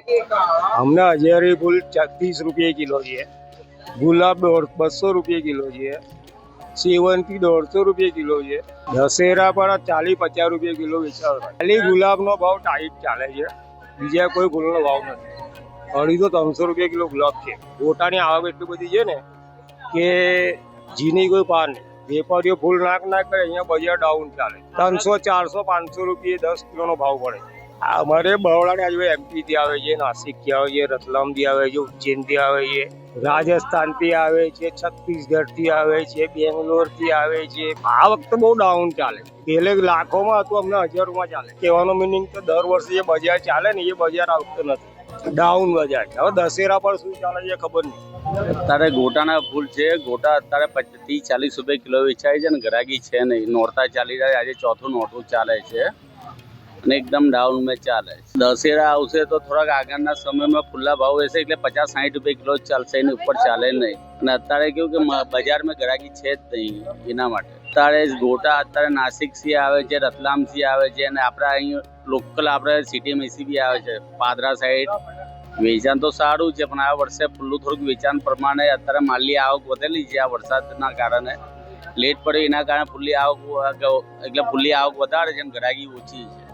हमने हजारी फूल 30 रुपये किलो है, गुलाब 200 रुपये किलो है, सेवंती 150 रुपये किलो है, दशेरा पर 40-50 रुपये किलो वेचाव। खाली गुलाब नो भाव टाइट चाले छे, बीजा कोई फूल नो भाव नहीं। 250-300 रुपये किलो गुलाब है। गोटानी आवक एटली बधी छे ने के जीनी कोई पार नहीं। वेपारीओ फूल नाक करे, अहींया बजार डाउन चाले। 300, 400, 500 रुपये 10 किलो नो भाव पड़े। અમારે બરોડાની આજુ એમપી થી આવે છે, નાસિક થી આવે છે, રતલામ થી આવે છે, ઉજ્જૈન થી આવે છે, રાજસ્થાન થી આવે છે, છત્તીસગઢ થી આવે છે, બેંગ્લોર થી આવે છે। આ વખતે બહુ ડાઉન ચાલે। પેલે લાખોમાં હતું, અમને હજારોમાં ચાલે। કહેવાનો મિનિંગ તો દર વર્ષે જે બજાર ચાલે ને એ બજાર આ વખતે નથી, ડાઉન બજાર છે। હવે દશેરા પર શું ચાલે છે ખબર નહીં। અત્યારે ગોટાના ફૂલ છે, ગોટા અત્યારે 30-40 રૂપિયા કિલો વેચાય છે ને ગ્રાહકી છે નહીં। નોરતા ચાલી રહ્યા, આજે ચોથું નોરતું ચાલે છે અને એકદમ ડાઉન में ચાલે છે। દશેરા આવશે તો થોડાક આગળના સમયમાં ખુલ્લા ભાવ રહેશે એટલે 50-60 રૂપિયા કિલો ચાલશે, એની ઉપર ચાલે નહીં। અને અત્યારે કેવું કે બજારમાં ગ્રાહકી છે જ નહીં, એના માટે અત્યારે ગોટા અત્યારે નાસિકથી આવે છે, રતલામથી આવે છે અને આપણા અહીં લોકલ આપણે સિટીમાંથી બી આવે છે। પાદરા સાઈડ વેચાણ તો સારું છે, પણ આ વર્ષે ફૂલનું થોડુંક વેચાણ પ્રમાણે અત્યારે માલની આવક વધેલી છે। આ વરસાદના કારણે લેટ પડ્યો, એના કારણે ફૂલની આવક એટલે ફૂલની આવક વધારે છે અને ગ્રાહકી ઓછી છે।